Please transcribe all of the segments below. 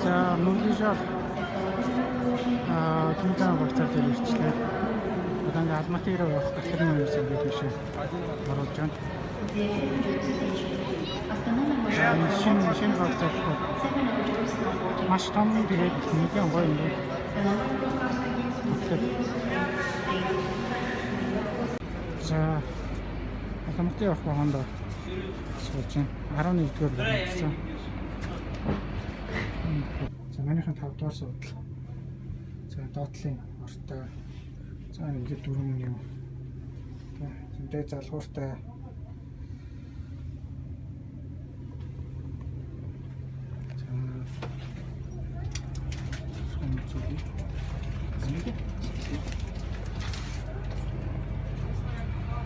За мөнгөшөр тэмцээн багцаар дээр ирчлээ. Одоо ингээд Алматыгаараа явах гахрын юмс ингээд бишээ оруулж байна. Шинэ багцаар маш том тэгээд нэгэн гоё юм. За Алматыг явах хооронд сууж 11-р байсан. За манайхан 5-р суудлаа. За доотлын ортой. За ингээд дөрвөн юм. Зэнтэй залгууртай. За сүнцүгий.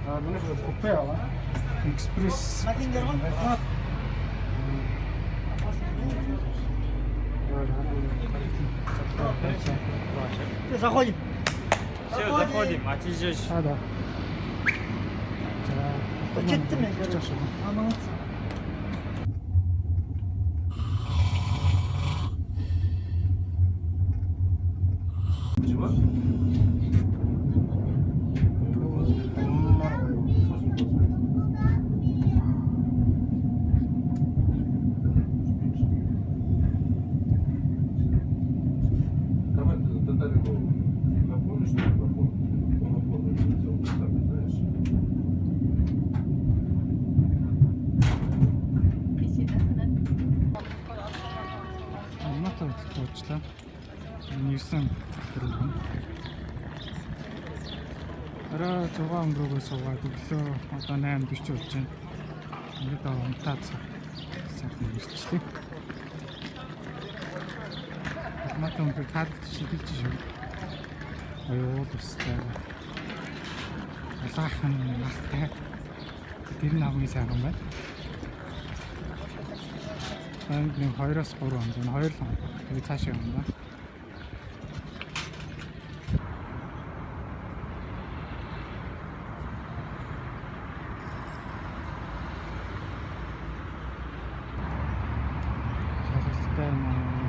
Манайхан купе аваа. Экспресс. Заходим. Все, заходим. А ты здесь. А, да. Почему меня? А, молодцы. Чего? Уучлаа. 9 хүрэн. Араа 6 өнгөрөөгөө суугаад өглөө одоо 8:40 болж байна. Ингээд унтаад сайхан ирчихлээ. Алматы өнгөр таадагч шилжиж шүү. Аюул өстэй. Алаахан махтай. Тэр нь хамгийн сайхан байна. Энд нэг 2-3 онд, 2 л онд. Тэгээд цаашаа явна. Хастай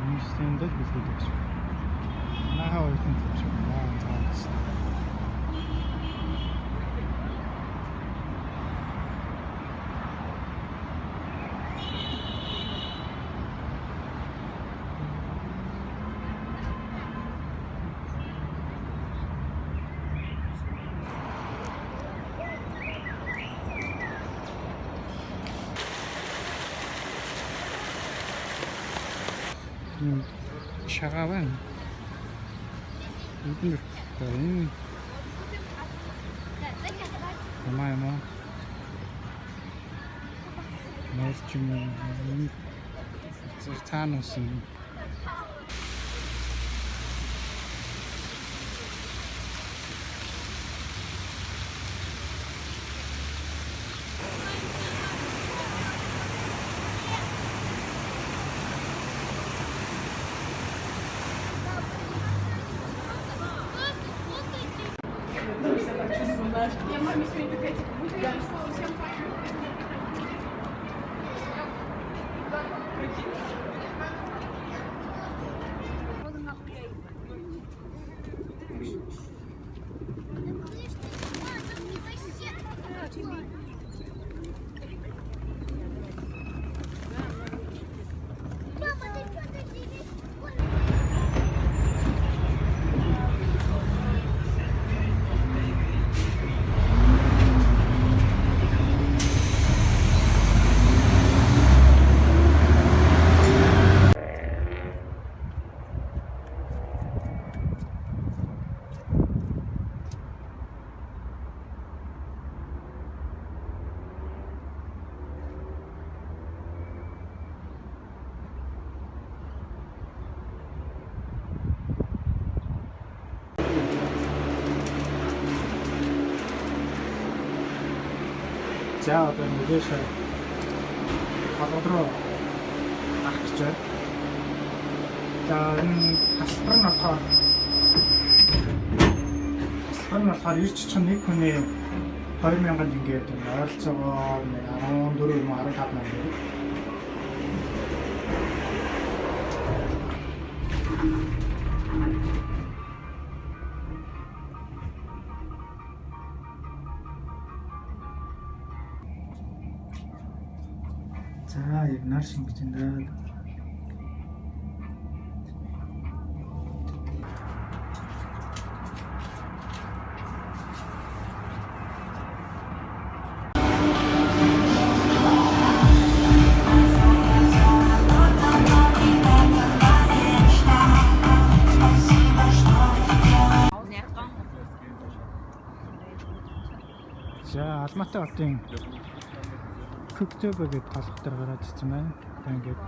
мөсөнд л билдэж байна. Нахаа уйлсан ч юм аа. Шагаван. Эдгээр энэ ямаа мэрчим цаанаас Я маме сегодня такая, типа, буду я всем За одоо мэдээж холбоо авах гэж байна. За энэ тасбар нь болохоор ирж чих нэг хүний 2000-д ингээд ойролцоогоор 14 15 мянга. нар шингэж байна. За Алматай хотын Көктөбө гэдэг толгой дээр гараад ирсэн байна. Тэгээ ингээд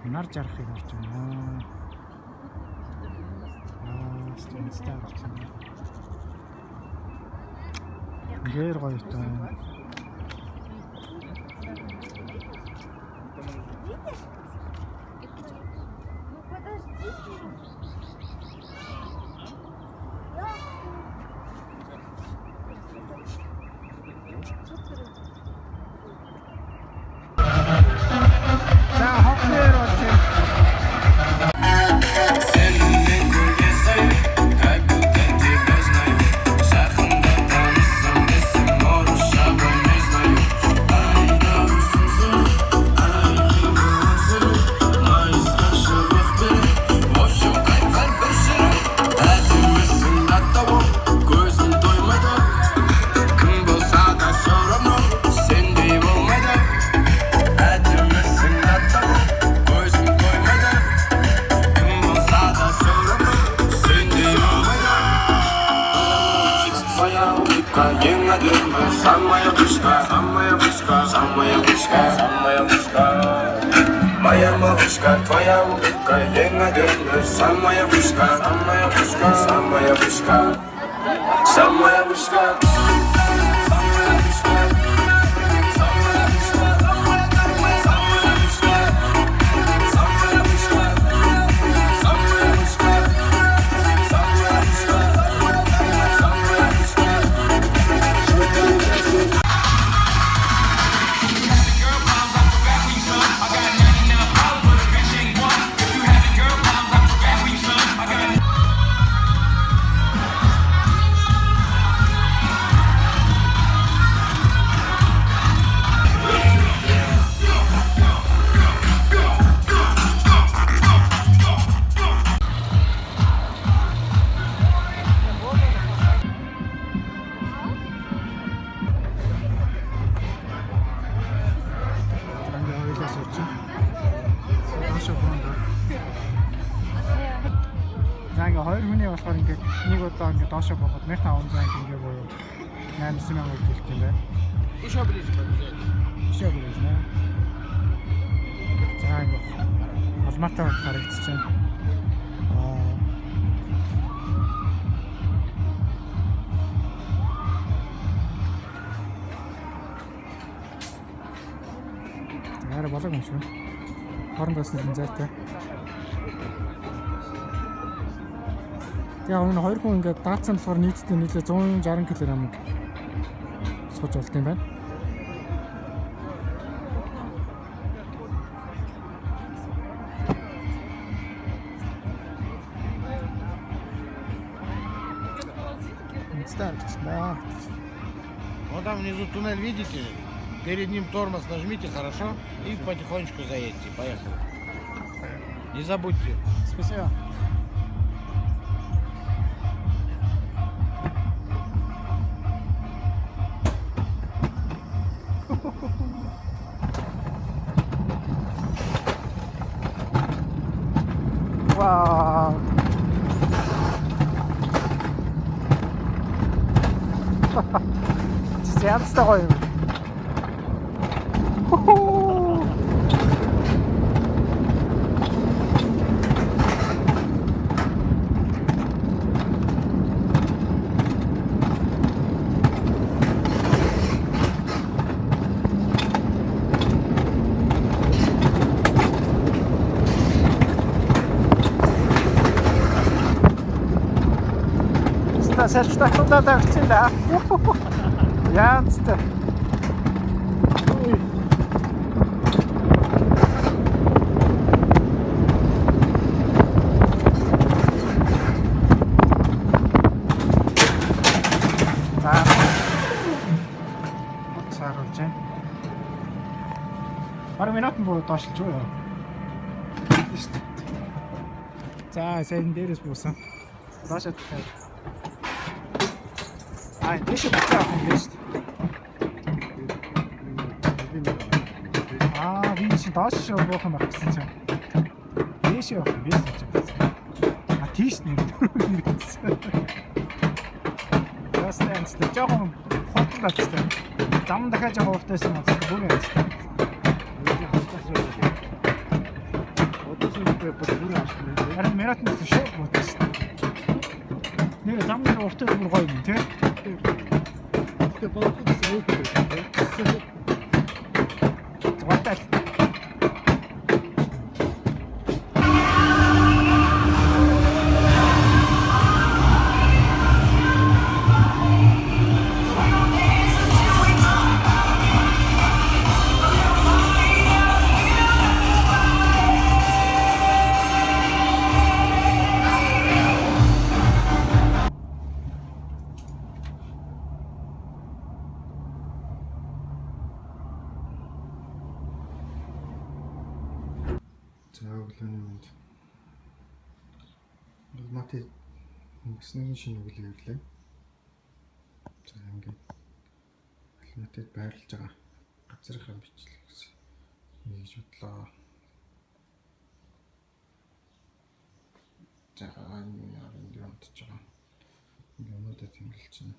нар жарахыг орж байна. Стенстаа орсон. Гэр гоё таа. Самая вышка, самая вышка, самая вышка, самая вышка. Моя малышка, твоя улыбка, ленга-денга. Самая вышка, самая вышка, самая вышка, самая вышка. За ингээ хоёр хүний болохоор ингээ нэг удаа ингээ доошо боход 1500 төгрөг буюу 8000 хэлэх юм байна. Еще ближе подъезжай. Еще ближе, да? За ингээ Алматай хот харагдаж байна. Арай болог юм шиг байна. Хоорондоос нь зайтай. Яг энэ хоёр хүн ингээд даацсан болохоор нийтдээ нийлээ 160 кг сууж болт юм байна. Да. Вот там внизу туннель, видите? Перед ним тормоз нажмите, хорошо? И потихонечку заедьте. Поехали. Не забудьте. Спасибо. Вау. 진짜 гоё юм. Selbst da kommt da durch da. Ja, jetzt. Бараг доошлж уу. За сайн дээрээс буусан. Доошоо тавь. Дэше буцаа авах юм биш. Би чи доош буух юм байна гэсэн чинь. Дэше явах юм биш ч гэсэн. Тийш нэг гэсэн. Ястаа энэ жоохон хотлоо гэсэн. Зам дахиад жоохон ууртайсан юм байна. Бүр юм. Харин мерат нэг шоу бодсон. Нэр зам дээр ууртай бүр гоё юм тий. Тэгээ бодлоо юу гэдэг. Зугатай. За өглөөний мэнд. Математик нэгсний шинэ өглөө ирлээ. За ингээд математик байрлаж байгаа газрынхаа бичлэг гэсэн хийж бодлоо. За энэ юмдж байгаа. Юмудаа тэмдэглэж байна.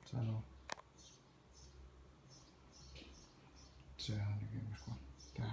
За нөө За нэг юм байна. Та.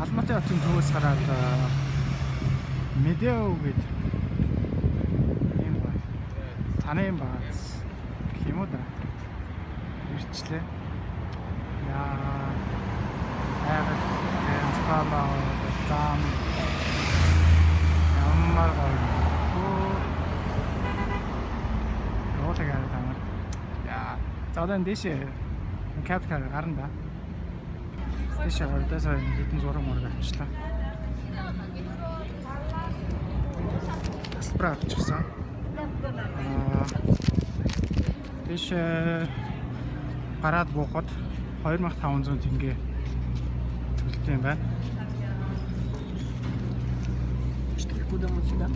Алматы хотын төвөөс гараад Медео гэдэг юм байна. Танай бааз гэх юм уу да. Ирчлээ. Цаалаа зам ямар гоё. Ротагаар тамар. За одоо дэше капитал гарна да. Дэше ордосоо хэдэн зураг мөр авчлаа. Спрат чсан. Дэше парад буухад 2500 тенге төлөлтэй юм байна. Куда мы сюда?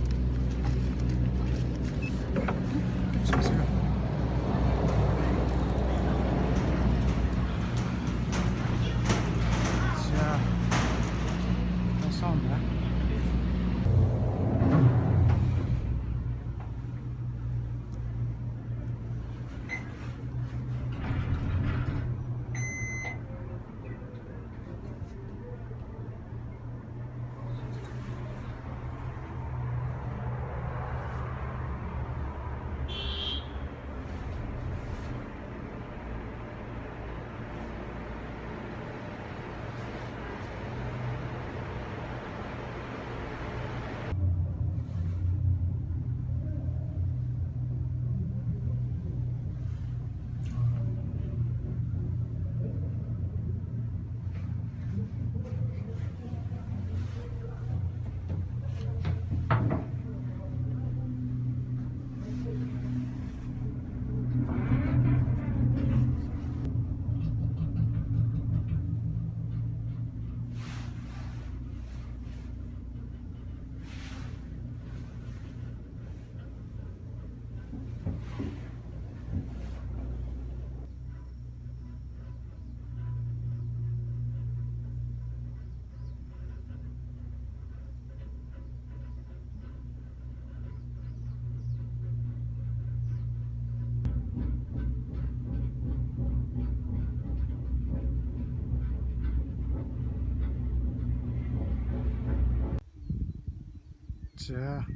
За.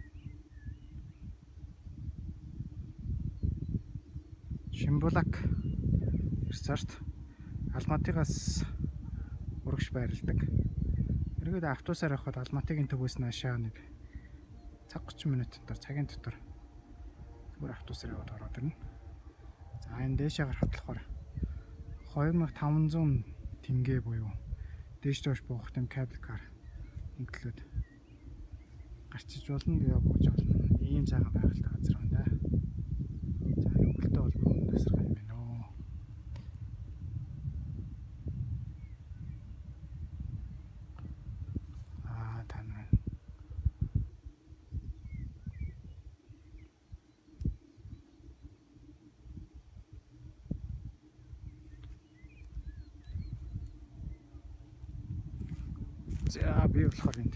Шимбулак resort Алматыгаас урагш байрладаг. Эргээд автобусаар явхад Алматыгийн төвөөс наашаа нэг цаг 30 минут дотор цагийн дотор зүгээр автобусаар яваад ороод ирнэ. За энэ дээшээ гарахад болохоор 2500 тенге буюу дээш доош буух юм кабел кар хөнгөлөөд гарчиж болно гэж бууж болно. Ийм цагаан байгальтай газар байна да. За хөнгөлтөө бол тасархай юм байна оо. Тань. За би болохоор энд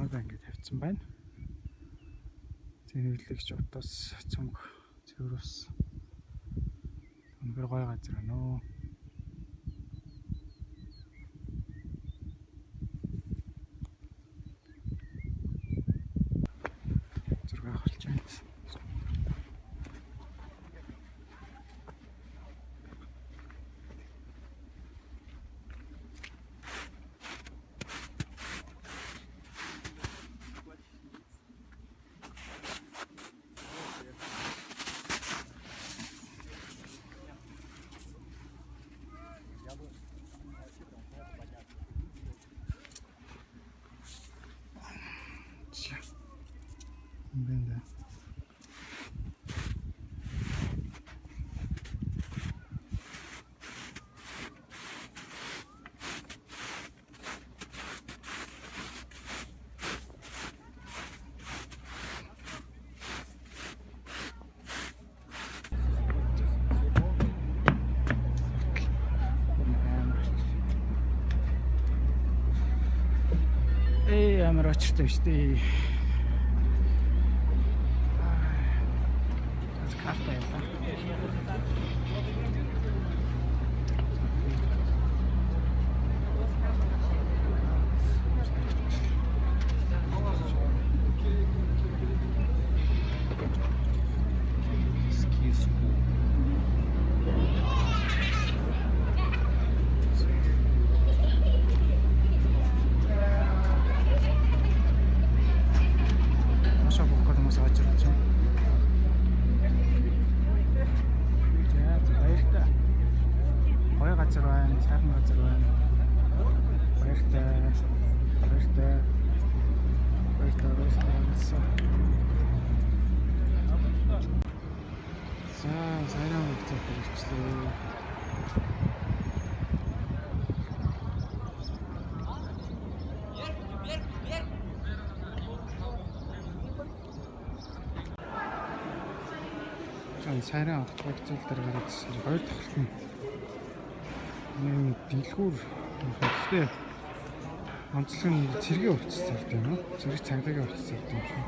манайда ингэж тавьсан байна. Зэнэвлэгч утас цөмг цэврус өнөр гоё газар байна оо. Зураг авч байна. Бенда. Амар очиртай шүү дээ. Карта яваа. Газар байна, сайхан газар байна. Баяртай. Сайран үгтэй хэрэгчлээ. Сайран утгыг зүйл дээр гараад ирсэн. Хоёр тоглолт нь дэлгүүр гэхдээ онцлог нь цэргийн хувцас цагт юм уу? Цэрэг цагдаагийн хувцас цагт юм шиг.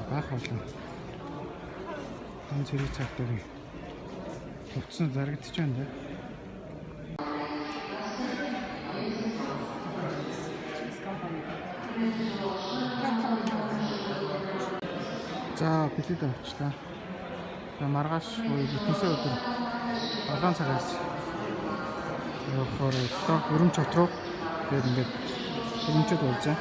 Баах болон энэ цэрэг цагдаагийн хувцас нь зарагдчих байна да. За билет авчлаа. Маргааш бүтэнсээ өдөр 7 цагаас явахаар өрөм чот руу тэгээд ингээд өрөмчөд болж байгаа.